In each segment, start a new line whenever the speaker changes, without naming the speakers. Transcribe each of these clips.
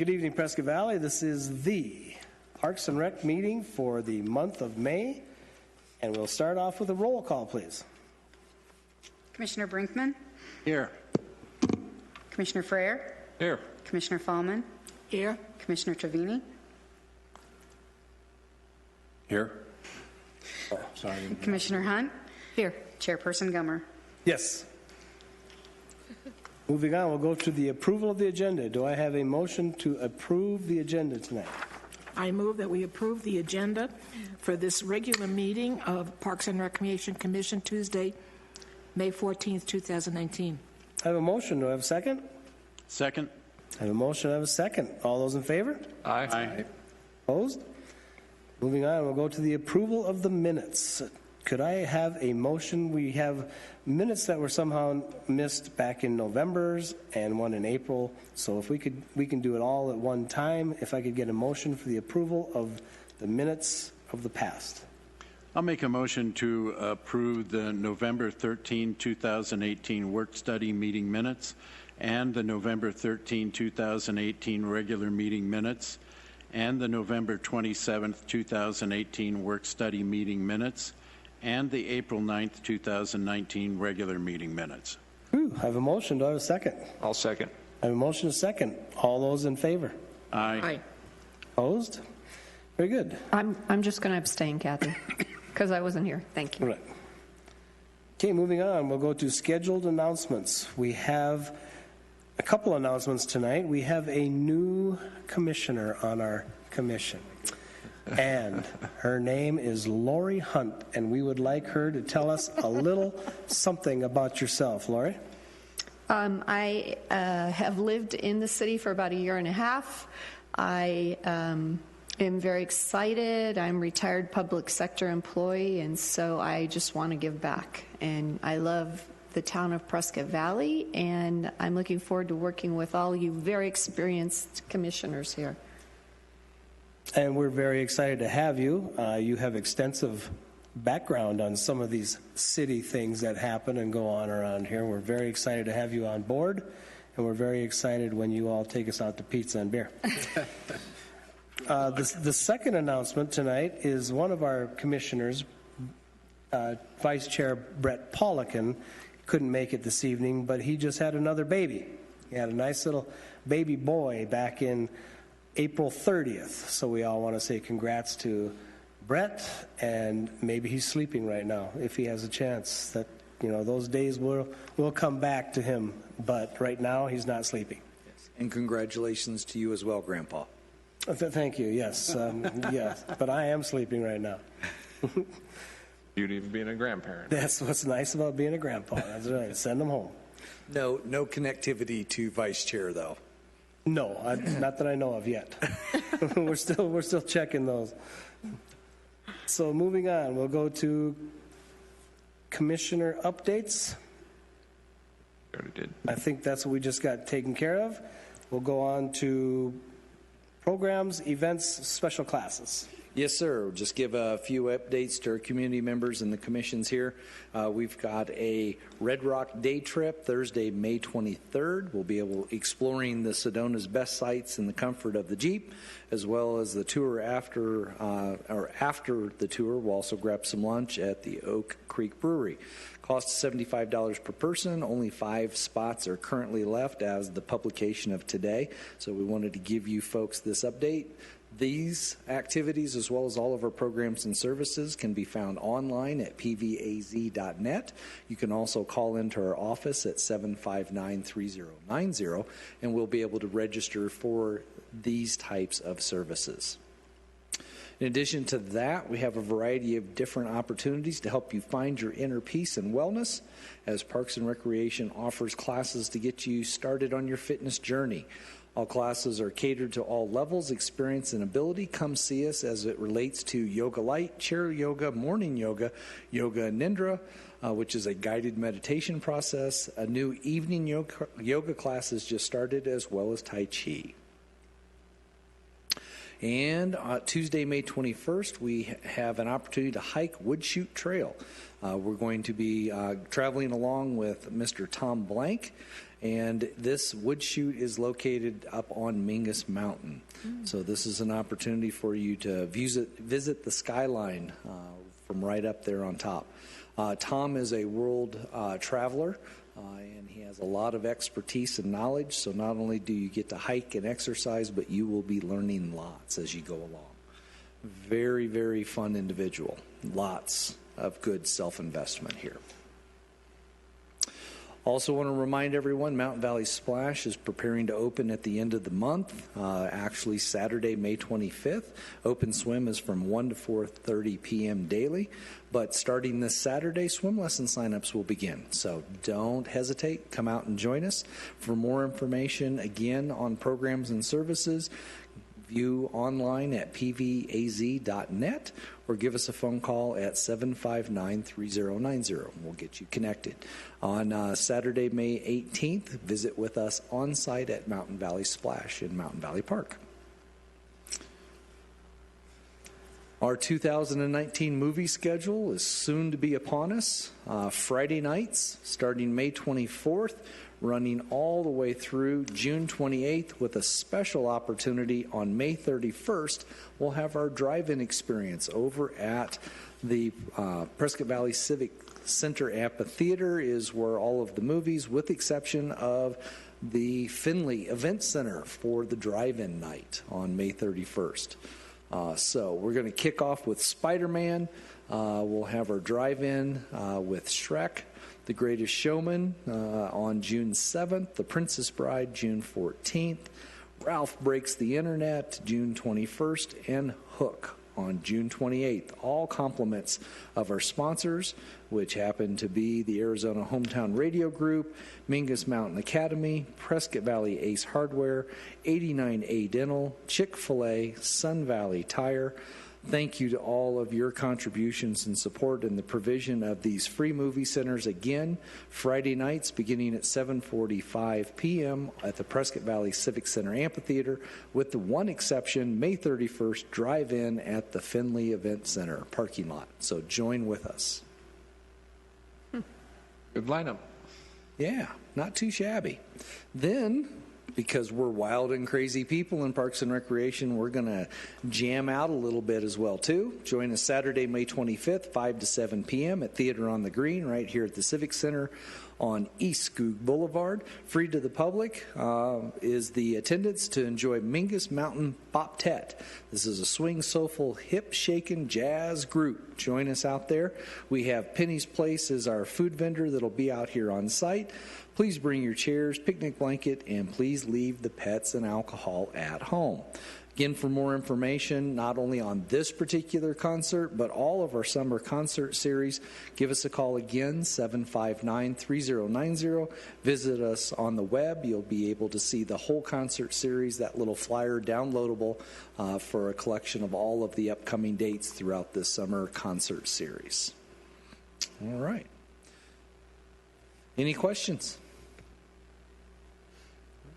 Good evening, Prescott Valley. This is the Parks and Rec meeting for the month of May, and we'll start off with a roll call, please.
Commissioner Brinkman?
Here.
Commissioner Frere?
Here.
Commissioner Fallman?
Here.
Commissioner Trevini?
Here. Oh, sorry.
Commissioner Hunt?
Here.
Chairperson Gummer?
Yes. Moving on, we'll go to the approval of the agenda. Do I have a motion to approve the agenda tonight?
I move that we approve the agenda for this regular meeting of Parks and Recreation Commission Tuesday, May 14th, 2019.
I have a motion. Do I have a second?
Second.
I have a motion. I have a second. All those in favor?
Aye.
Opposed? Moving on, we'll go to the approval of the minutes. Could I have a motion? We have minutes that were somehow missed back in November's and one in April. So if we can do it all at one time. If I could get a motion for the approval of the minutes of the past.
I'll make a motion to approve the November 13, 2018 work study meeting minutes and the November 13, 2018 regular meeting minutes and the November 27, 2018 work study meeting minutes and the April 9th, 2019 regular meeting minutes.
I have a motion. Do I have a second?
I'll second.
I have a motion, a second. All those in favor?
Aye.
Opposed? Very good.
I'm just going to abstain, Kathy, because I wasn't here. Thank you.
Right. Okay, moving on. We'll go to scheduled announcements. We have a couple announcements tonight. We have a new commissioner on our commission, and her name is Lori Hunt, and we would like her to tell us a little something about yourself. Lori?
I have lived in the city for about a year and a half. I am very excited. I'm a retired public sector employee, and so I just want to give back. And I love the town of Prescott Valley, and I'm looking forward to working with all you very experienced commissioners here.
And we're very excited to have you. You have extensive background on some of these city things that happen and go on around here. We're very excited to have you on board, and we're very excited when you all take us out to pizza and beer. The second announcement tonight is one of our commissioners, Vice Chair Brett Polican, couldn't make it this evening, but he just had another baby. He had a nice little baby boy back in April 30th. So we all want to say congrats to Brett, and maybe he's sleeping right now if he has a chance. That, you know, those days will come back to him, but right now he's not sleeping.
Yes. And congratulations to you as well, Grandpa.
Thank you. Yes, yes, but I am sleeping right now.
Beauty of being a grandparent.
That's what's nice about being a grandpa. That's right. Send them home.
No connectivity to Vice Chair though.
No, not that I know of yet. we're still checking those. So moving on, we'll go to commissioner updates.
Already did.
I think that's what we just got taken care of. We'll go on to programs, events, special classes.
Yes, sir. Just give a few updates to our community members and the commissions here. We've got a Red Rock day trip Thursday, May 23rd. We'll be exploring the Sedona's best sites in the comfort of the Jeep, as well as the tour after the tour. We'll also grab some lunch at the Oak Creek Brewery. Cost $75 per person. Only 5 spots are currently left as the publication of today. So we wanted to give you folks this update. These activities, as well as all of our programs and services, can be found online at pvaz.net. You can also call into our office at 759-3090, and we'll be able to register for these types of services. In addition to that, we have a variety of different opportunities to help you find your inner peace and wellness, as Parks and Recreation offers classes to get you started on your fitness journey. All classes are catered to all levels, experience, and ability. Come see us as it relates to Yoga Light, Chair Yoga, Morning Yoga, Yoga Nidra, which is a guided meditation process. A new evening yoga class has just started, as well as Tai Chi. And Tuesday, May 21st, we have an opportunity to hike Woodshoot Trail. We're going to be traveling along with Mr. Tom Blank, and this Woodshoot is located up on Mingus Mountain. So this is an opportunity for you to visit the skyline from right up there on top. Tom is a world traveler, and he has a lot of expertise and knowledge. So not only do you get to hike and exercise, but you will be learning lots as you go along. Very, very fun individual. Lots of good self-investment here. Also want to remind everyone, Mountain Valley Splash is preparing to open at the end of the month, actually Saturday, May 25th. Open swim is from 1 to 4:30 p.m. daily, but starting this Saturday, swim lesson signups will begin. So don't hesitate. Come out and join us. For more information, again, on programs and services, view online at pvaz.net or give us a phone call at 759-3090. We'll get you connected. On Saturday, May 18th, visit with us on site at Mountain Valley Splash in Mountain Valley Park. Our 2019 movie schedule is soon to be upon us. Friday nights, starting May 24th, running all the way through June 28th, with a special opportunity on May 31st. We'll have our drive-in experience over at the Prescott Valley Civic Center Amphitheater, is where all of the movies, with the exception of the Finley Event Center, for the drive-in night on May 31st. So we're going to kick off with Spider-Man. We'll have our drive-in with Shrek, The Greatest Showman on June 7th, The Princess Bride June 14th, Ralph Breaks the Internet June 21st, and Hook on June 28th. All compliments of our sponsors, which happen to be the Arizona Hometown Radio Group, Mingus Mountain Academy, Prescott Valley Ace Hardware, 89A Dental, Chick-fil-A, Sun Valley Tire. Thank you to all of your contributions and support in the provision of these free movie centers. Again, Friday nights beginning at 7:45 p.m. at the Prescott Valley Civic Center Amphitheater, with the one exception, May 31st, drive-in at the Finley Event Center parking lot. So join with us.
Good lineup.
Yeah, not too shabby. Then, because we're wild and crazy people in Parks and Recreation, we're going to jam out a little bit as well, too. Join us Saturday, May 25th, 5 to 7 p.m. at Theater on the Green, right here at the Civic Center on East Skoog Boulevard. Free to the public is the attendance to enjoy Mingus Mountain Boptet. This is a swing, soulful, hip-shaking jazz group. Join us out there. We have Penny's Place as our food vendor that'll be out here on site. Please bring your chairs, picnic blanket, and please leave the pets and alcohol at home. Again, for more information, not only on this particular concert, but all of our summer concert series, give us a call again, 759-3090. Visit us on the web. You'll be able to see the whole concert series, that little flyer downloadable for a collection of all of the upcoming dates throughout this summer concert series. All right. Any questions?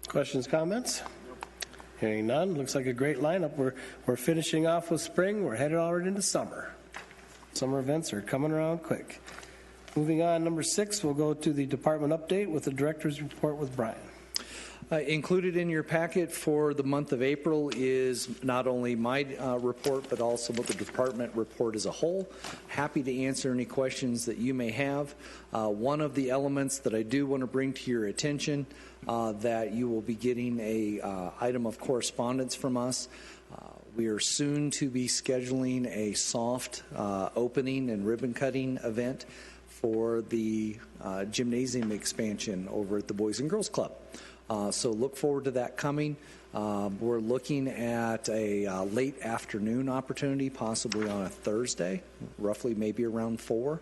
Questions, comments? Hearing none. Looks like a great lineup. We're finishing off with spring. We're headed already into summer. Summer events are coming around quick. Moving on, number 6, we'll go to the department update with the director's report with Brian.
Included in your packet for the month of April is not only my report, but also the department report as a whole. Happy to answer any questions that you may have. One of the elements that I do want to bring to your attention, that you will be getting a item of correspondence from us. We are soon to be scheduling a soft opening and ribbon cutting event for the gymnasium expansion over at the Boys and Girls Club. So look forward to that coming. We're looking at a late afternoon opportunity, possibly on a Thursday, roughly maybe around 4.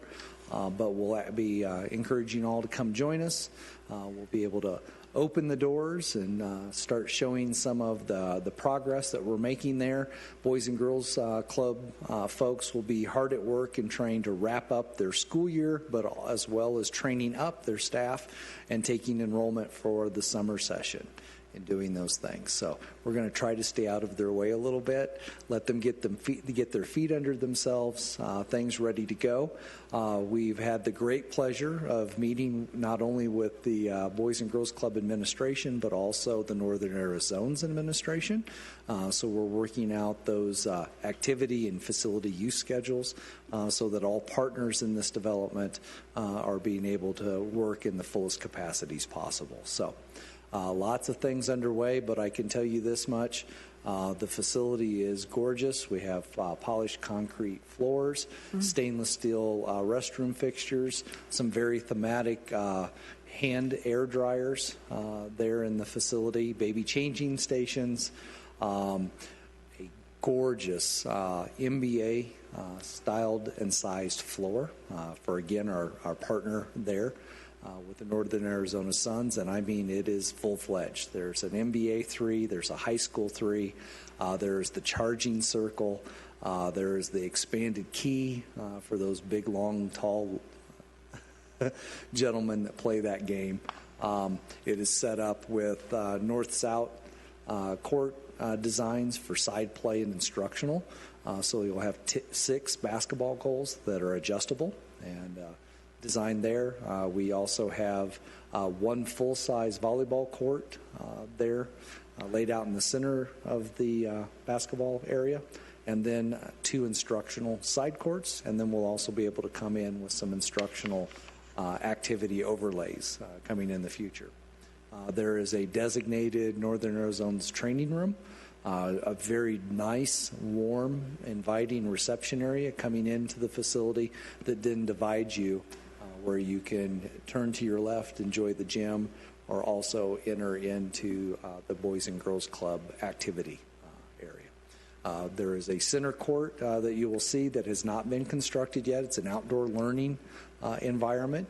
But we'll be encouraging all to come join us. We'll be able to open the doors and start showing some of the progress that we're making there. Boys and Girls Club folks will be hard at work in trying to wrap up their school year, but as well as training up their staff and taking enrollment for the summer session. in doing those things. So we're going to try to stay out of their way a little bit, let them get their feet under themselves, things ready to go. We've had the great pleasure of meeting not only with the Boys and Girls Club administration, but also the Northern Arizona's administration. So we're working out those activity and facility use schedules so that all partners in this development are being able to work in the fullest capacities possible. So lots of things underway, but I can tell you this much. The facility is gorgeous. We have polished concrete floors, stainless steel restroom fixtures, some very thematic hand air dryers there in the facility, baby changing stations, a gorgeous MBA styled and sized floor for, again, our partner there. With the Northern Arizona Suns, and I mean it is full-fledged. There's an MBA 3, there's a high school 3, there's the charging circle, there's the expanded key for those big, long, tall gentlemen that play that game. It is set up with north-south court designs for side play and instructional, so you'll have 6 basketball goals that are adjustable and designed there. We also have 1 full-size volleyball court there laid out in the center of the basketball area, and then 2 instructional side courts, and then we'll also be able to come in with some instructional activity overlays coming in the future. There is a designated Northern Arizona's training room, a very nice, warm, inviting reception area coming into the facility that then divides you where you can turn to your left, enjoy the gym, or also enter into the Boys and Girls Club activity area. There is a center court that you will see that has not been constructed yet. It's an outdoor learning environment.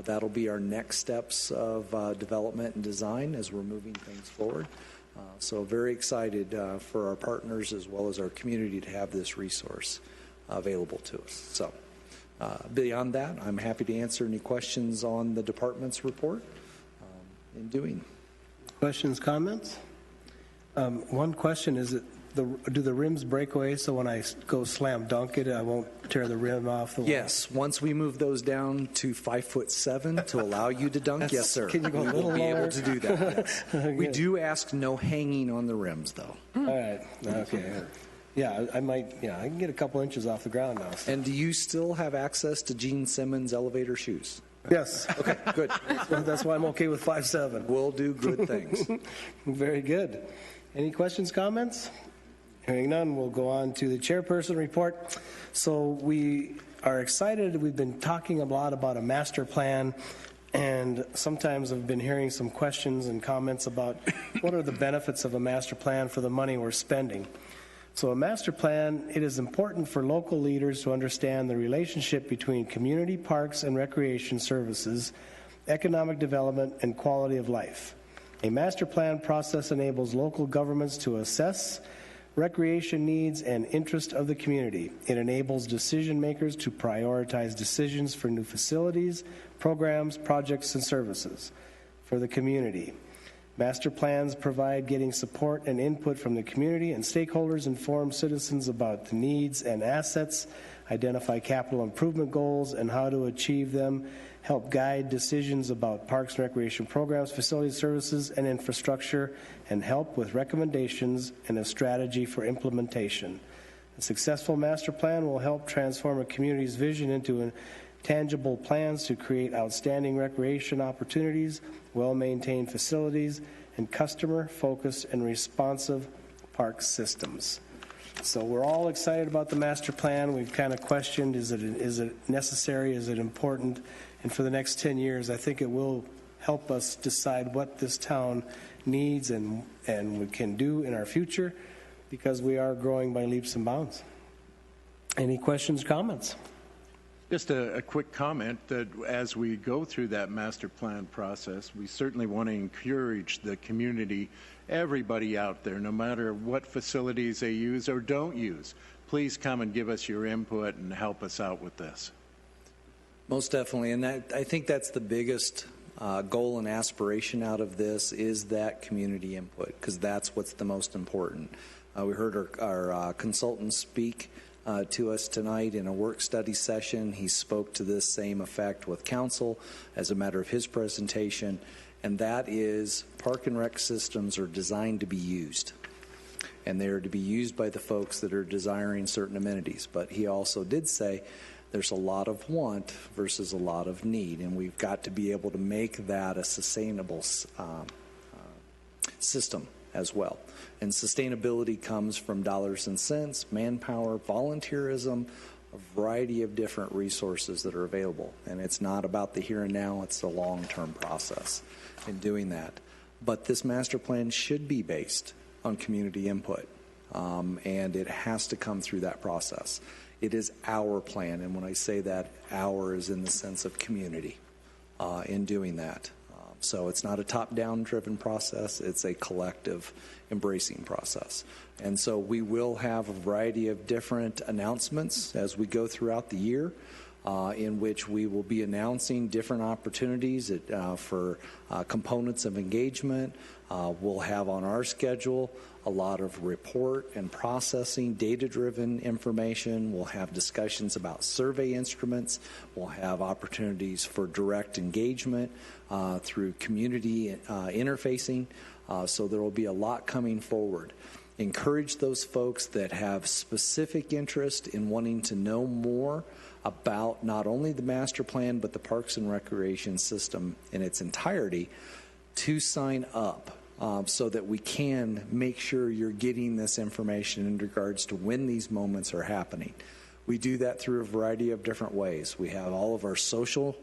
That'll be our next steps of development and design as we're moving things forward. So very excited for our partners as well as our community to have this resource available to us. So. Beyond that, I'm happy to answer any questions on the department's report in doing.
Questions, comments? One question is, do the rims break away so when I go slam dunk it, I won't tear the rim off the wall?
Yes, once we move those down to 5'7" to allow you to dunk, yes, sir.
Can you go a
we
little
will be
lower?
able to do that. Yes. We do ask no hanging on the rims, though.
All right, okay. Yeah, I can get a couple inches off the ground now. So.
And do you still have access to Gene Simmons elevator shoes?
Yes.
Okay, good.
That's why I'm okay with 5'7".
We'll do good things.
Very good. Any questions, comments? Hearing none, we'll go on to the chairperson report. So we are excited. We've been talking a lot about a master plan, and sometimes I've been hearing some questions and comments about what are the benefits of a master plan for the money we're spending. So a master plan, it is important for local leaders to understand the relationship between community parks and recreation services, economic development, and quality of life. A master plan process enables local governments to assess recreation needs and interest of the community. It enables decision makers to prioritize decisions for new facilities, programs, projects, and services for the community. Master plans provide getting support and input from the community, and stakeholders inform citizens about the needs and assets, identify capital improvement goals and how to achieve them, help guide decisions about parks and recreation programs, facilities, services, and infrastructure, and help with recommendations and a strategy for implementation. A successful master plan will help transform a community's vision into tangible plans to create outstanding recreation opportunities, well-maintained facilities, and customer-focused and responsive park systems. So we're all excited about the master plan. We've kind of questioned, is it necessary, is it important? And for the next 10 years, I think it will help us decide what this town needs and we can do in our future, because we are growing by leaps and bounds. Any questions, comments?
Just a quick comment that as we go through that master plan process, we certainly want to encourage the community, everybody out there, no matter what facilities they use or don't use, please come and give us your input and help us out with this.
Most definitely, and I think that's the biggest goal and aspiration out of this is that community input, because that's what's the most important. We heard our consultant speak to us tonight in a work study session. He spoke to this same effect with council as a matter of his presentation, and that is park and rec systems are designed to be used, and they're to be used by the folks that are desiring certain amenities. But he also did say there's a lot of want versus a lot of need, and we've got to be able to make that a sustainable system as well. And sustainability comes from dollars and cents, manpower, volunteerism, a variety of different resources that are available. And it's not about the here and now, it's a long-term process in doing that. But this master plan should be based on community input, and it has to come through that process. It is our plan, and when I say that, our is in the sense of community in doing that. So it's not a top-down driven process, it's a collective embracing process. And so we will have a variety of different announcements as we go throughout the year, in which we will be announcing different opportunities for components of engagement. We'll have on our schedule a lot of report and processing, data-driven information. We'll have discussions about survey instruments. We'll have opportunities for direct engagement through community interfacing. So there will be a lot coming forward. Encourage those folks that have specific interest in wanting to know more about not only the master plan but the Parks and Recreation system in its entirety to sign up. So that we can make sure you're getting this information in regards to when these moments are happening. We do that through a variety of different ways. We have all of our social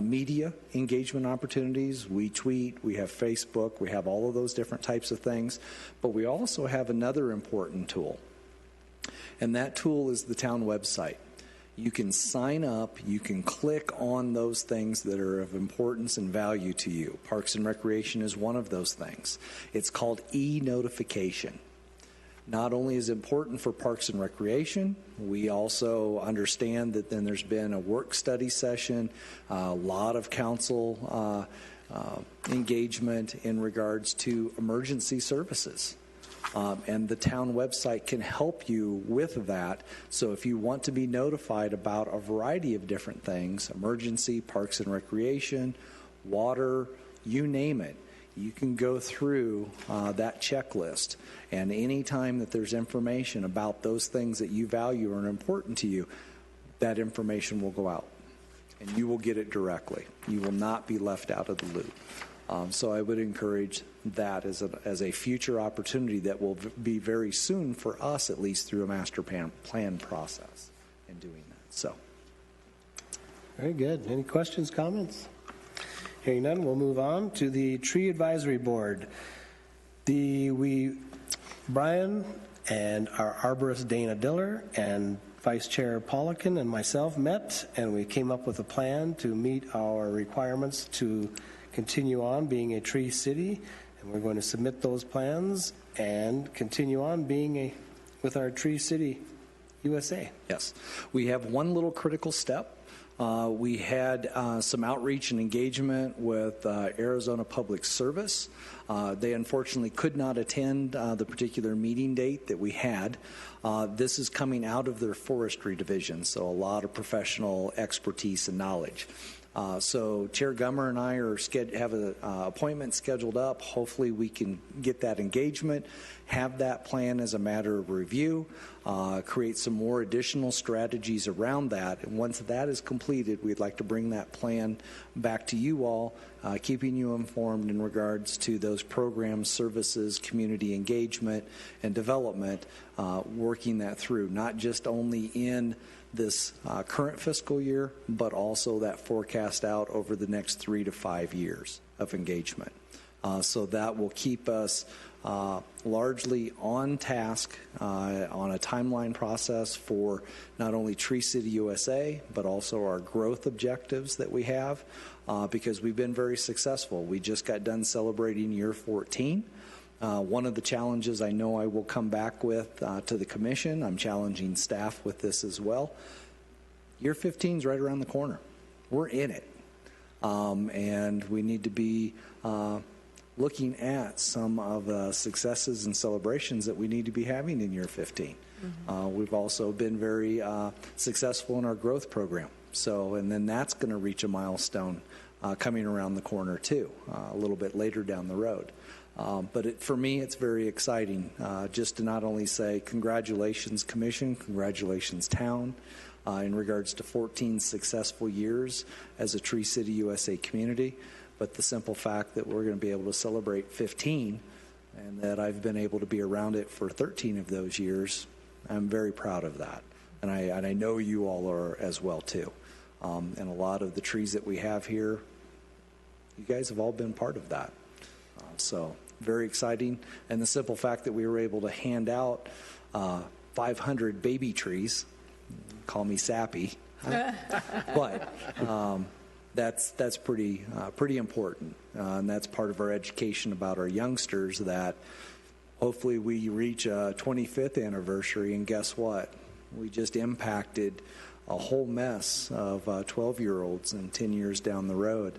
media engagement opportunities. We tweet, we have Facebook, we have all of those different types of things. But we also have another important tool, and that tool is the town website. You can sign up, you can click on those things that are of importance and value to you. Parks and Recreation is one of those things. It's called e-notification. Not only is it important for Parks and Recreation, we also understand that then there's been a work study session, a lot of council engagement in regards to emergency services. And the town website can help you with that. So if you want to be notified about a variety of different things, emergency, Parks and Recreation, water, you name it, you can go through that checklist. And any time that there's information about those things that you value or are important to you, that information will go out. And you will get it directly. You will not be left out of the loop. So I would encourage that as a future opportunity that will be very soon for us, at least through a master plan process in doing that. So,
Very good. Any questions, comments? Hearing none, we'll move on to the Tree Advisory Board. Brian and our arborist Dana Diller and Vice Chair Polikin and myself met, and we came up with a plan to meet our requirements to continue on being a tree city, and we're going to submit those plans and continue on being with our Tree City USA.
yes, we have one little critical step. We had some outreach and engagement with Arizona Public Service. They unfortunately could not attend the particular meeting date that we had. This is coming out of their forestry division, so a lot of professional expertise and knowledge. So Chair Gummer and I have an appointment scheduled up. Hopefully we can get that engagement, have that plan as a matter of review, create some more additional strategies around that. And once that is completed, we'd like to bring that plan back to you all, keeping you informed in regards to those programs, services, community engagement, and development, working that through, not just only in this current fiscal year, but also that forecast out over the next 3 to 5 years of engagement. So that will keep us largely on task on a timeline process for not only Tree City USA, but also our growth objectives that we have, because we've been very successful. We just got done celebrating year 14. One of the challenges I know I will come back with to the commission, I'm challenging staff with this as well. Year 15 is right around the corner. We're in it. and we need to be looking at some of the successes and celebrations that we need to be having in year 15. We've also been very successful in our growth program. So, and then that's going to reach a milestone coming around the corner too, a little bit later down the road. But for me, it's very exciting just to not only say congratulations, Commission, congratulations, Town, in regards to 14 successful years as a Tree City USA community, but the simple fact that we're going to be able to celebrate 15 and that I've been able to be around it for 13 of those years, I'm very proud of that. And I know you all are as well too. And a lot of the trees that we have here, you guys have all been part of that. So very exciting. And the simple fact that we were able to hand out 500 baby trees, call me sappy, but that's pretty important. And that's part of our education about our youngsters, that hopefully we reach a 25th anniversary, and guess what? We just impacted a whole mess of 12-year-olds, and 10 years down the road,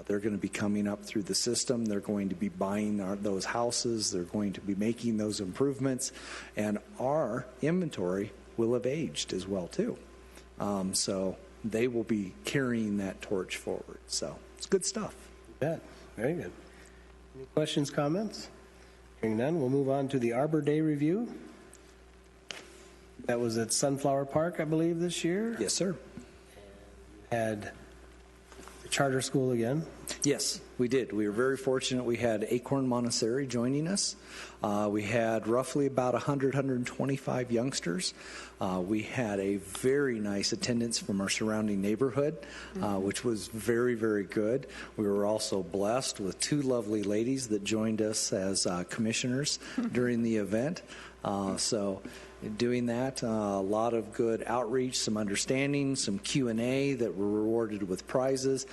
they're going to be coming up through the system. They're going to be buying those houses. They're going to be making those improvements, and our inventory will have aged as well too. So they will be carrying that torch forward. So it's good stuff.
Yeah, very good. Any questions, comments? Hearing none, we'll move on to the Arbor Day review. That was at Sunflower Park, I believe, this year.
Yes, sir.
Had the charter school again.
Yes, we did. We were very fortunate. We had Acorn Montessori joining us. We had roughly about 125 youngsters. We had a very nice attendance from our surrounding neighborhood, which was very, very good. We were also blessed with two lovely ladies that joined us as commissioners during the event. So doing that, a lot of good outreach, some understanding, some Q&A that were rewarded with prizes.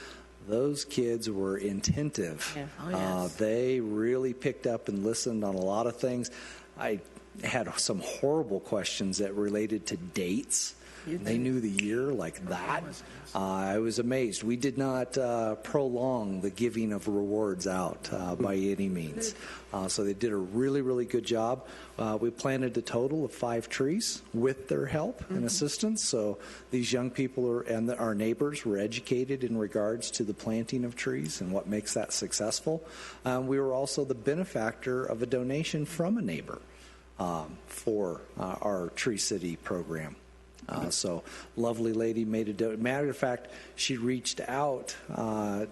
Those kids were attentive.
Yeah. Oh, yes.
They really picked up and listened on a lot of things. I had some horrible questions that related to dates. They knew the year like that. I was amazed. We did not prolong the giving of rewards out by any means. So they did a really, really good job. We planted a total of 5 trees with their help and assistance. So these young people and our neighbors were educated in regards to the planting of trees and what makes that successful. We were also the benefactor of a donation from a neighbor for our Tree City program. So lovely lady made a matter of fact, she reached out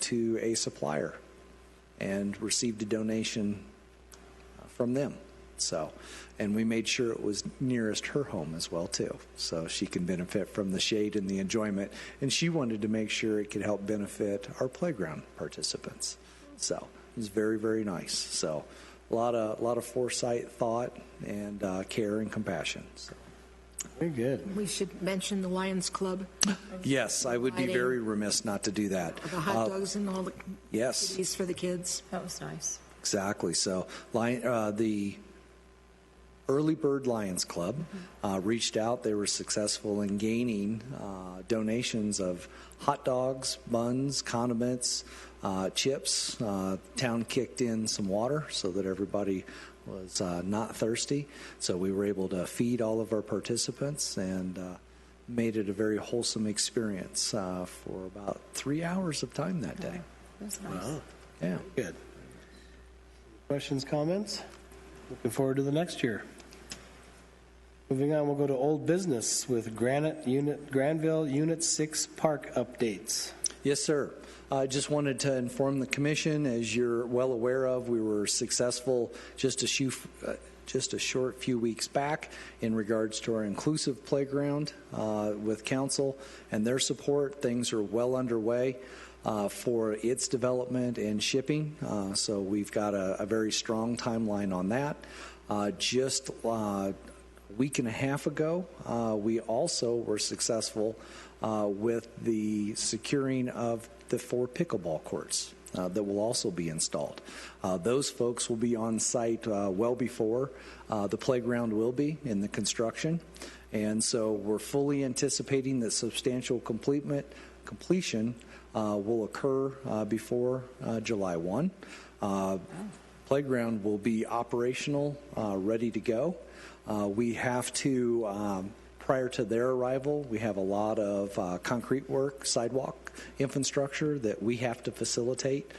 to a supplier and received a donation from them. So, and we made sure it was nearest her home as well too, so she can benefit from the shade and the enjoyment. And she wanted to make sure it could help benefit our playground participants. So it was very, very nice. So a lot of foresight, thought, and care and compassion. So.
Very good.
We should mention the Lions Club.
Yes, I would be very remiss not to do that.
The hot dogs and all the
Yes,
goodies for the kids.
That was nice.
exactly. So the Early Bird Lions Club reached out. They were successful in gaining donations of hot dogs, buns, condiments, chips. Town kicked in some water so that everybody was not thirsty. So we were able to feed all of our participants and made it a very wholesome experience for about 3 hours of time that day.
That's nice.
Wow.
Yeah.
Good. Questions, comments? Looking forward to the next year. Moving on, we'll go to old business with Granville Unit 6 park updates.
Yes, sir. I just wanted to inform the commission, as you're well aware of, we were successful just a short few weeks back in regards to our inclusive playground with council and their support. Things are well underway for its development and shipping. So we've got a very strong timeline on that. Just a week and a half ago, we also were successful with the securing of the 4 pickleball courts that will also be installed. Those folks will be on site well before the playground will be in the construction. And so we're fully anticipating that substantial completion will occur before July 1. Playground will be operational, ready to go. We have to, prior to their arrival, we have a lot of concrete work, sidewalk infrastructure that we have to facilitate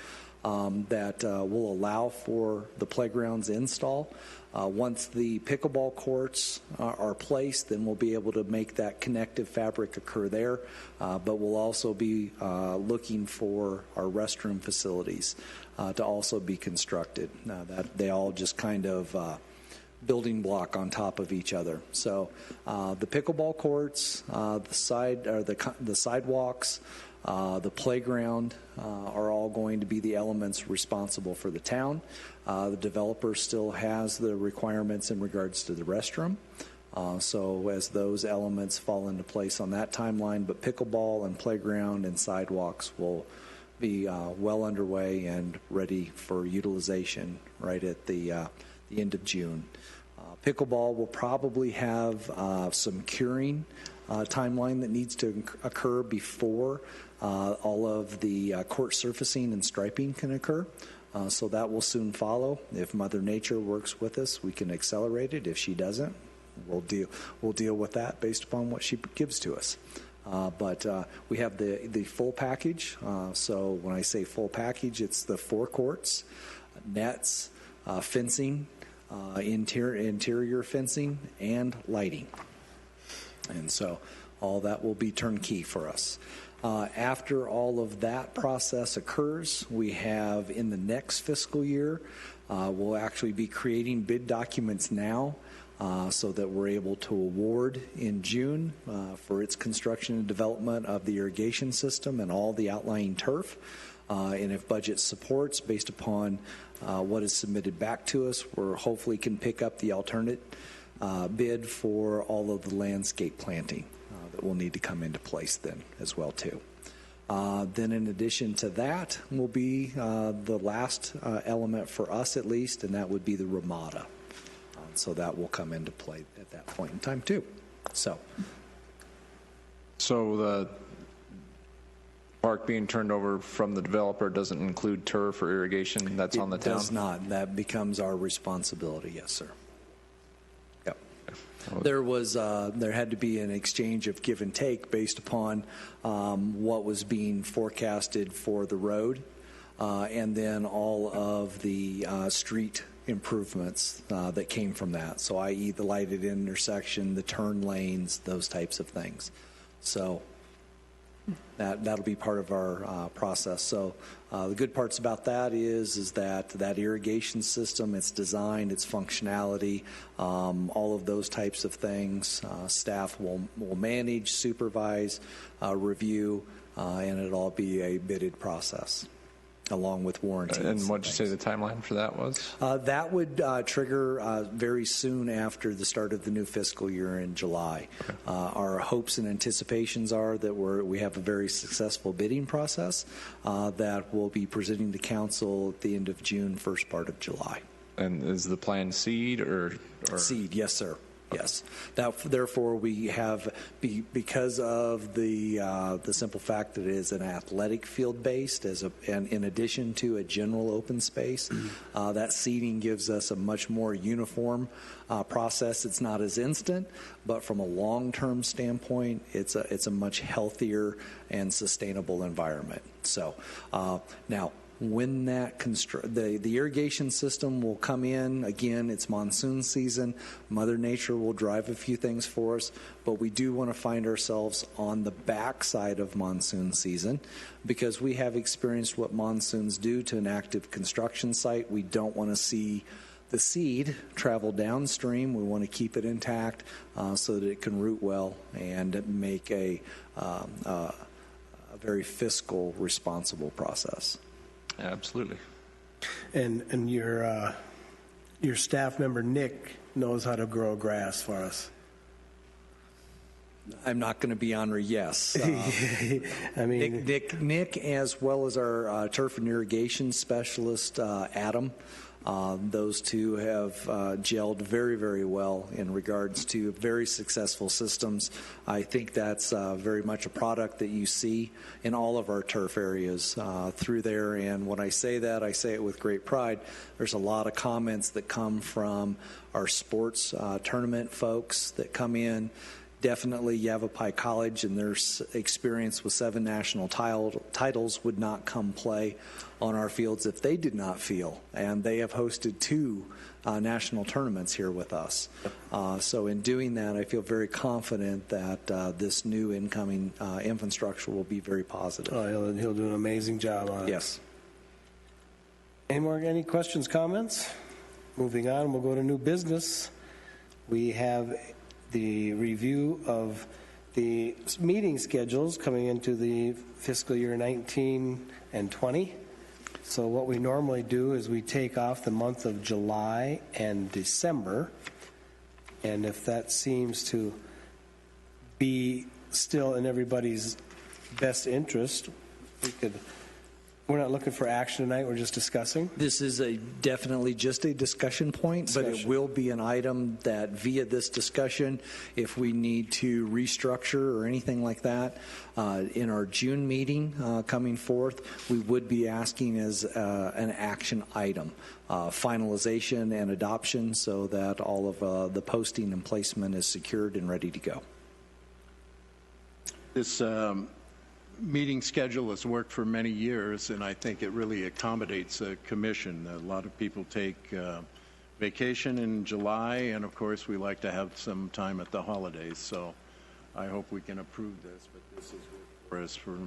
that will allow for the playground's install. Once the pickleball courts are placed, then we'll be able to make that connective fabric occur there. But we'll also be looking for our restroom facilities to also be constructed. That they all just kind of building block on top of each other. So the pickleball courts, the sidewalks, the playground are all going to be the elements responsible for the town. The developer still has the requirements in regards to the restroom. So as those elements fall into place on that timeline, but pickleball and playground and sidewalks will be well underway and ready for utilization right at the end of June. Pickleball will probably have some curing timeline that needs to occur before all of the court surfacing and striping can occur. So that will soon follow. If Mother Nature works with us, we can accelerate it. If she doesn't, we'll deal with that based upon what she gives to us. But we have the full package. So when I say full package, it's the 4 courts, nets, fencing, interior fencing, and lighting. And so all that will be turnkey for us. After all of that process occurs, we have in the next fiscal year, we'll actually be creating bid documents now so that we're able to award in June for its construction and development of the irrigation system and all the outlying turf. And if budget supports, based upon what is submitted back to us, we're hopefully can pick up the alternate bid for all of the landscape planting that will need to come into place then as well too. Then in addition to that will be the last element for us at least, and that would be the Ramada. So that will come into play at that point in time too. So
the park being turned over from the developer doesn't include turf or irrigation? That's on the town?
It does not. That becomes our responsibility, yes, sir. Yep. There had to be an exchange of give and take based upon what was being forecasted for the road and then all of the street improvements that came from that. So i.e. the lighted intersection, the turn lanes, those types of things. So that'll be part of our process. So the good parts about that is that irrigation system, its design, its functionality, all of those types of things, staff will manage, supervise, review, and it'll all be a bidded process along with warranties.
And what did you say the timeline for that was?
That would trigger very soon after the start of the new fiscal year in July. Okay. Our hopes and anticipations are that we have a very successful bidding process that we'll be presenting to council at the end of June, first part of July.
And is the plan seed or?
Seed, yes, sir. Yes. Therefore, we have, because of the simple fact that it is an athletic field based, and in addition to a general open space, that seeding gives us a much more uniform process. It's not as instant, but from a long-term standpoint, it's a much healthier and sustainable environment. So now, when the irrigation system will come in, again, it's monsoon season. Mother Nature will drive a few things for us, but we do want to find ourselves on the backside of monsoon season because we have experienced what monsoons do to an active construction site. We don't want to see the seed travel downstream. We want to keep it intact so that it can root well and make a very fiscal, responsible process.
Absolutely.
And your staff member, Nick, knows how to grow grass for us.
I'm not going to be on her yes.
I mean,
Nick, as well as our turf and irrigation specialist, Adam, Those two have gelled very, very well in regards to very successful systems. I think that's very much a product that you see in all of our turf areas through there. And when I say that, I say it with great pride. There's a lot of comments that come from our sports tournament folks that come in. Definitely Yavapai College and their experience with 7 national titles would not come play on our fields if they did not feel. And they have hosted 2 national tournaments here with us. So in doing that, I feel very confident that this new incoming infrastructure will be very positive.
Oh, he'll do an amazing job on it.
Yes.
Any questions, comments? Moving on, we'll go to new business. We have the review of the meeting schedules coming into the fiscal year 19 and 20. So what we normally do is we take off the month of July and December, and if that seems to be still in everybody's best interest, we're not looking for action tonight, we're just discussing.
This is definitely just a discussion point, but it will be an item that via this discussion, if we need to restructure or anything like that, in our June meeting coming forth, we would be asking as an action item, finalization and adoption so that all of the posting and placement is secured and ready to go.
This meeting schedule has worked for many years, and I think it really accommodates a commission. A lot of people take vacation in July, and of course we like to have some time at the holidays, so I hope we can approve this, but this has worked for us for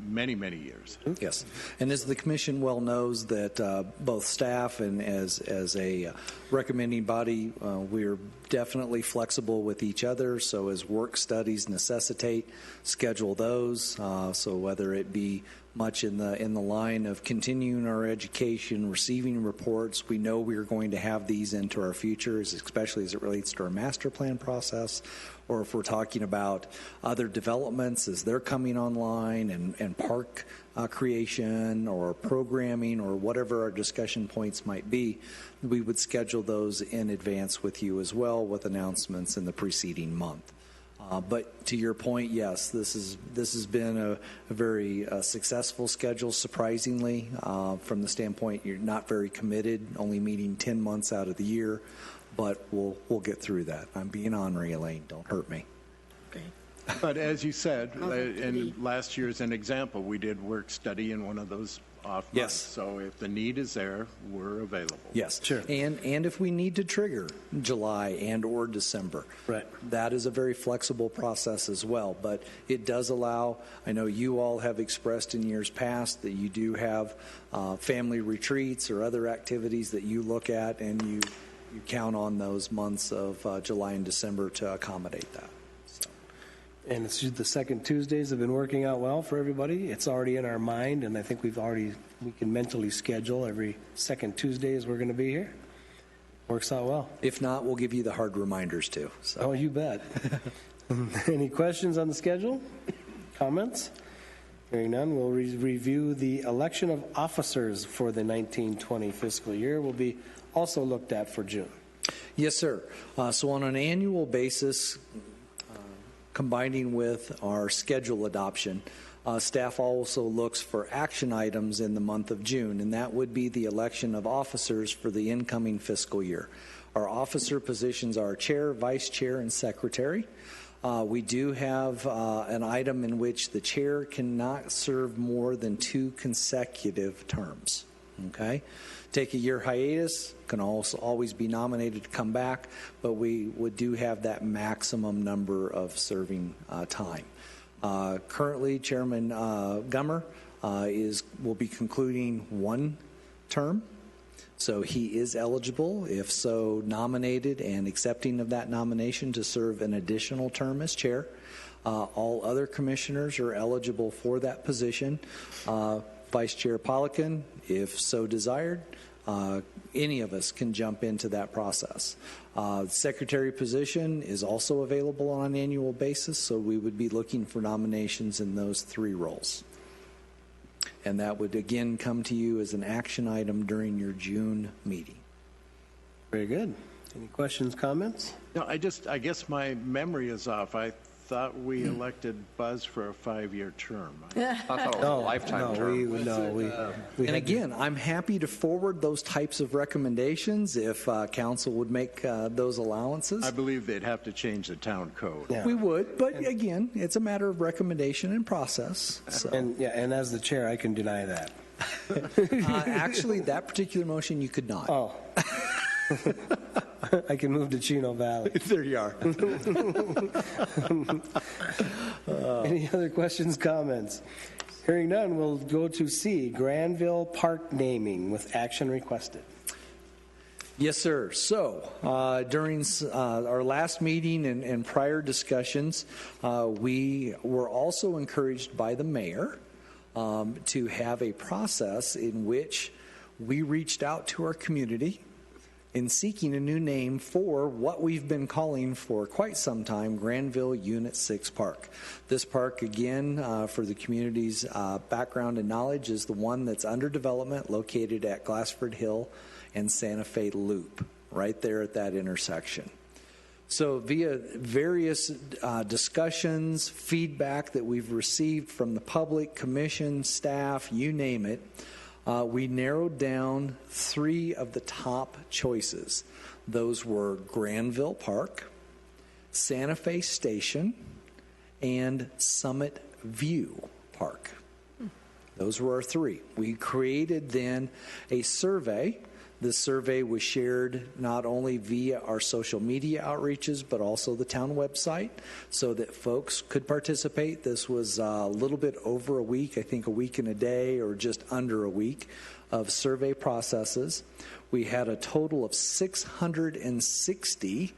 many, many years.
Yes, and as the commission well knows that both staff and as a recommending body, we're definitely flexible with each other. So as work studies necessitate, schedule those. So whether it be much in the line of continuing our education, receiving reports, we know we're going to have these into our futures, especially as it relates to our master plan process, or if we're talking about other developments as they're coming online and park creation or programming or whatever our discussion points might be, we would schedule those in advance with you as well with announcements in the preceding month. But to your point, yes, this has been a very successful schedule, surprisingly, from the standpoint you're not very committed, only meeting 10 months out of the year, but we'll get through that. I'm being ornery, Elaine. Don't hurt me.
Okay.
But as you said, and last year as an example, we did work study in one of those off months.
Yes.
So if the need is there, we're available.
Yes,
Sure.
and if we need to trigger July and or December,
Right.
that is a very flexible process as well. But it does allow. I know you all have expressed in years past that you do have family retreats or other activities that you look at, and you count on those months of July and December to accommodate that.
And it's the second Tuesdays have been working out well for everybody. It's already in our mind, and I think we can mentally schedule every second Tuesdays we're going to be here. Works out well.
If not, we'll give you the hard reminders too. So.
Oh, you bet. Any questions on the schedule? Comments? Hearing none, we'll review the election of officers for the 1920 fiscal year. Will be also looked at for June.
Yes, sir. So on an annual basis, combining with our schedule adoption, staff also looks for action items in the month of June, and that would be the election of officers for the incoming fiscal year. Our officer positions are chair, vice chair, and secretary. We do have an item in which the chair cannot serve more than 2 consecutive terms. Okay? Take a year hiatus, can also always be nominated to come back, but we do have that maximum number of serving time. Currently, Chairman Gummer will be concluding 1 term, so he is eligible, if so nominated and accepting of that nomination, to serve an additional term as chair. All other commissioners are eligible for that position. Vice Chair Poliquin, if so desired, any of us can jump into that process. Secretary position is also available on an annual basis, so we would be looking for nominations in those 3 roles. And that would again come to you as an action item during your June meeting.
Very good. Any questions, comments?
No, I guess my memory is off. I thought we elected Buzz for a 5-year term.
I thought it was a lifetime term.
We
And
had-
again, I'm happy to forward those types of recommendations if council would make those allowances.
I believe they'd have to change the town code.
Yeah.
We would, but again, it's a matter of recommendation and process. So,
And as the chair, I can deny that.
actually, that particular motion you could not.
Oh. I can move to Chino Valley.
There you are.
Any other questions, comments? Hearing none, we'll go to C, Granville Park naming with action requested.
Yes, sir. So during our last meeting and prior discussions, we were also encouraged by the mayor to have a process in which we reached out to our community in seeking a new name for what we've been calling for quite some time, Granville Unit 6 Park. This park, again, for the community's background and knowledge, is the one that's under development, located at Glassford Hill and Santa Fe Loop, right there at that intersection. So via various discussions, feedback that we've received from the public, commission, staff, you name it, we narrowed down 3 of the top choices. Those were Granville Park, Santa Fe Station, and Summit View Park. Those were our 3. We created then a survey. This survey was shared not only via our social media outreaches, but also the town website so that folks could participate. This was a little bit over a week, I think a week and a day or just under a week of survey processes. We had a total of 660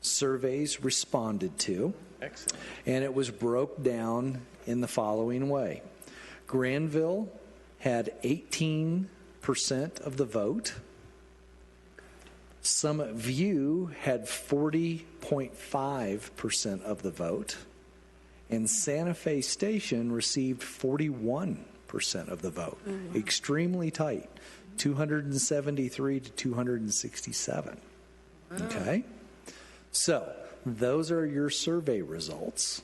surveys responded to.
Excellent.
And it was broke down in the following way. Granville had 18% of the vote. Summit View had 40.5% of the vote, and Santa Fe Station received 41% of the vote. Extremely tight, 273 to 267. Okay? So, those are your survey results.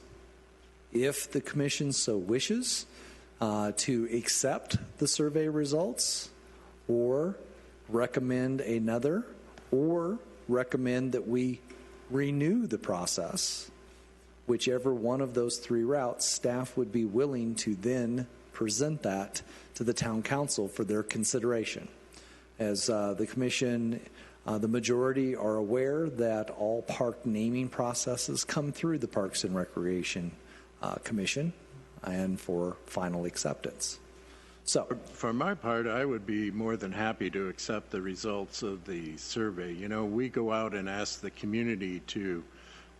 If the commission so wishes to accept the survey results or recommend another, or recommend that we renew the process, whichever one of those 3 routes, staff would be willing to then present that to the town council for their consideration. As the commission, the majority are aware that all park naming processes come through the Parks and Recreation Commission and for final acceptance. So,
For my part, I would be more than happy to accept the results of the survey. You know, we go out and ask the community to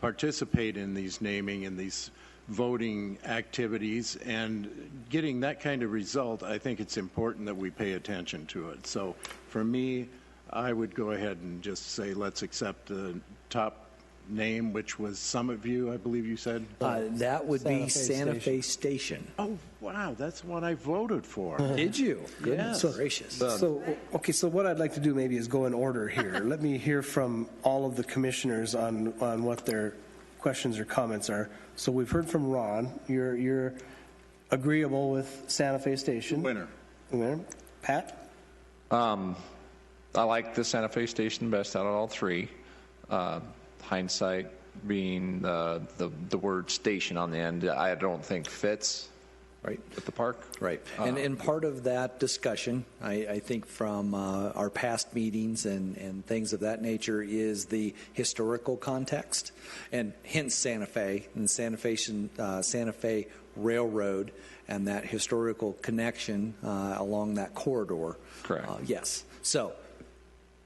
participate in these naming and these voting activities, and getting that kind of result, I think it's important that we pay attention to it. So for me, I would go ahead and just say let's accept the top name, which was Summit View, I believe you said.
that would be Santa Fe Station.
Oh, wow, that's what I voted for.
Did you? Goodness
Yes.
gracious.
So what I'd like to do maybe is go in order here. Let me hear from all of the commissioners on what their questions or comments are. So we've heard from Ron. You're agreeable with Santa Fe Station.
Winner.
Pat?
I like the Santa Fe Station best out of all 3. Hindsight being the word station on the end, I don't think fits
Right.
with the park.
Right. And part of that discussion, I think from our past meetings and things of that nature, is the historical context, and hence Santa Fe and Santa Fe Railroad and that historical connection along that corridor.
Correct.
Yes. So,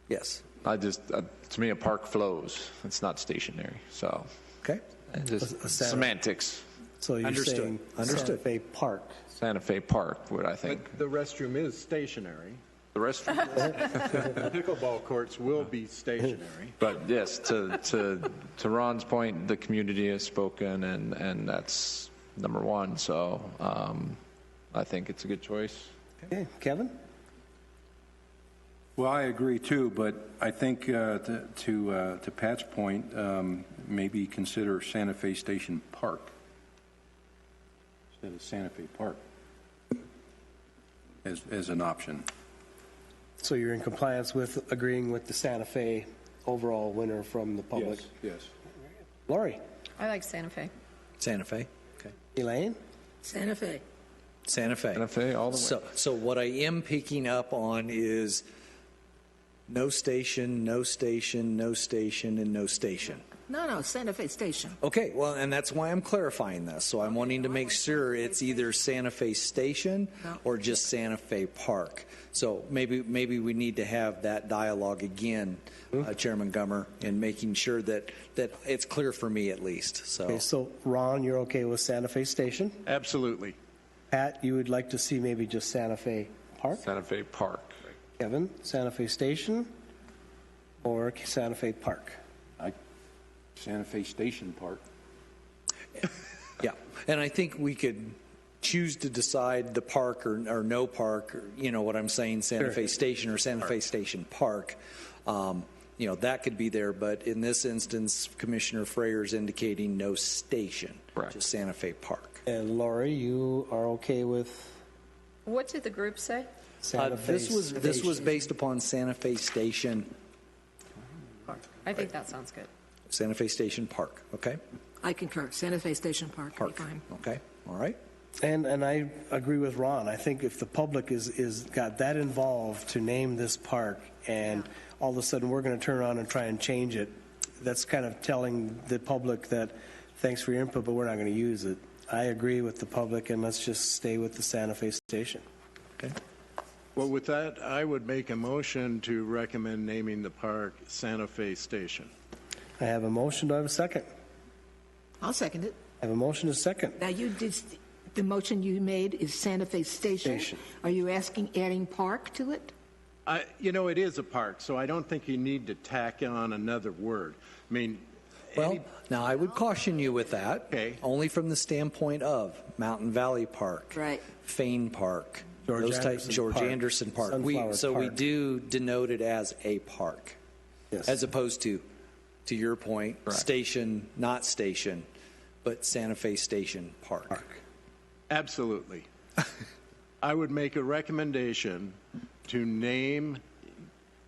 yes.
To me, a park flows. It's not stationary. So,
Okay.
just
A Santa-
semantics.
So you're
Understood.
saying
Understood.
Santa Fe Park.
Santa Fe Park would, I think.
But the restroom is stationary.
The rest,
Pickleball courts will be stationary.
but yes, to Ron's point, the community has spoken, and that's number 1. So I think it's a good choice.
Okay, Kevin?
Well, I agree too, but I think to Pat's point, maybe consider Santa Fe Station Park instead of Santa Fe Park as an option.
So you're in compliance with agreeing with the Santa Fe overall winner from the public?
Yes.
Lori?
I like Santa Fe.
Santa Fe? Okay.
Elaine?
Santa Fe.
Santa Fe.
Santa Fe all the way.
So what I am picking up on is no station, no station, no station, and no station.
No, Santa Fe Station.
Okay, well, and that's why I'm clarifying this. So I'm wanting to make sure it's either Santa Fe Station or just Santa Fe Park. So maybe we need to have that dialogue again, Chairman Gummer, in making sure that it's clear for me at least. So
Okay, so Ron, you're okay with Santa Fe Station?
Absolutely.
Pat, you would like to see maybe just Santa Fe Park?
Santa Fe Park.
Kevin, Santa Fe Station or Santa Fe Park?
Santa Fe Station Park.
yeah, and I think we could choose to decide the park or no park, or, you know what I'm saying, Santa Fe Station or Santa Fe Station Park. That could be there, but in this instance, Commissioner Freyer's indicating no station,
Correct.
just Santa Fe Park.
And Lori, you are okay with
What did the group say?
Santa Fe
This was
Station?
based upon Santa Fe Station,
I think that sounds good.
Santa Fe Station Park. Okay,
I concur. Santa Fe Station Park.
Park.
Fine.
Okay, all right.
And I agree with Ron. I think if the public is got that involved to name this park, and all of a sudden we're going to turn around and try and change it, that's kind of telling the public that thanks for your input, but we're not going to use it. I agree with the public, and let's just stay with the Santa Fe Station.
Okay.
Well, with that, I would make a motion to recommend naming the park Santa Fe Station.
I have a motion. Do I have a second?
I'll second it.
I have a motion and a second.
Now, the motion you made is Santa Fe Station.
Station.
Are you adding park to it?
It is a park, so I don't think you need to tack on another word. I mean,
Well, now I would caution you with that.
Okay.
Only from the standpoint of Mountain Valley Park,
Right.
Fane Park,
George
those types,
Anderson
George
Park,
Anderson Park.
Sunflower
We
Park.
do denote it as a park,
Yes.
as opposed to your point, station, not station, but Santa Fe Station Park.
absolutely. I would make a recommendation to name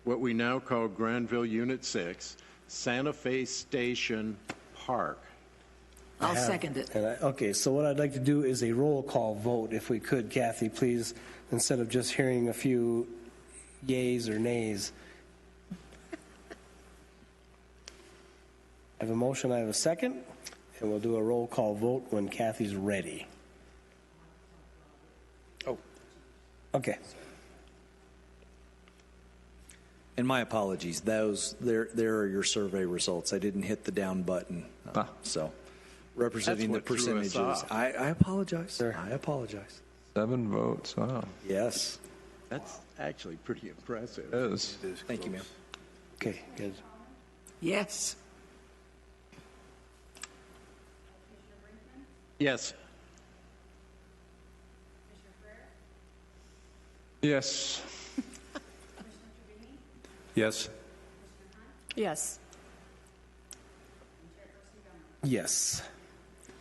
what we now call Granville Unit 6, Santa Fe Station Park.
I'll second it.
And okay, so what I'd like to do is a roll call vote, if we could, Kathy, please, instead of just hearing a few yays or nays. I have a motion, I have a second, and we'll do a roll call vote when Kathy's ready.
Oh.
Okay.
And my apologies. There are your survey results. I didn't hit the down button. So, representing the
That's what threw us
percentages.
off.
I apologize.
Sure.
I apologize.
7 votes. Wow.
Yes.
That's actually pretty impressive.
It is.
Thank you, ma'am.
Okay, good.
Yes.
Yes.
Yes.
Yes.
Yes.
Yes.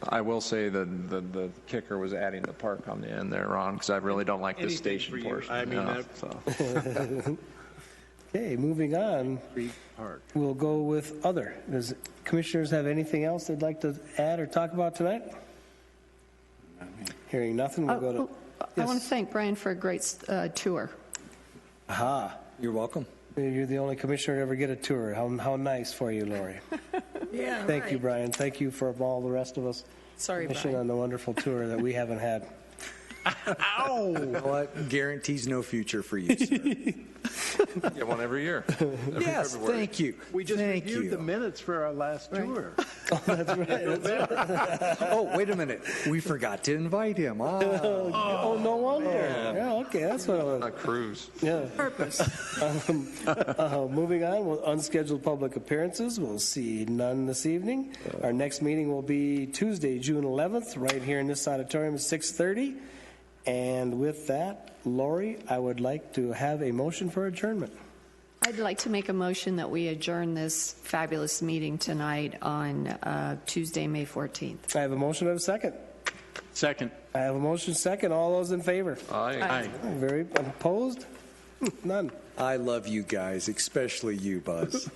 I will say that the kicker was adding the park on the end there, Ron, because I really don't like the
Anything
station
for you.
portion.
I mean,
yeah,
that-
so.
Okay, moving on,
Creek Park.
we'll go with other. Does commissioners have anything else they'd like to add or talk about tonight? Hearing nothing, we'll go to...
I want to thank Brian for a great tour.
Aha.
You're welcome.
You're the only commissioner to ever get a tour. How nice for you, Lori.
Yeah.
Thank you, Brian. Thank you for all the rest of us
Sorry,
finishing
Brian.
on the wonderful tour that we haven't had.
You know what? Guarantees no future for you, sir.
Get one every year. Every
Yes,
February.
thank you.
We just
Thank
reviewed
you.
the minutes for our last tour.
Oh, wait a minute. We forgot to invite him.
Oh, no wonder. Yeah, okay, that's what I was.
A cruise.
Yeah.
Purpose.
Moving on, with unscheduled public appearances, we'll see none this evening. Our next meeting will be Tuesday, June 11th, right here in this auditorium at 6:30. And with that, Lori, I would like to have a motion for adjournment.
I'd like to make a motion that we adjourn this fabulous meeting tonight on Tuesday, May 14th.
I have a motion and a second.
Second.
I have a motion second. All those in favor?
Aye.
Very opposed? None.
I love you guys, especially you, Buzz.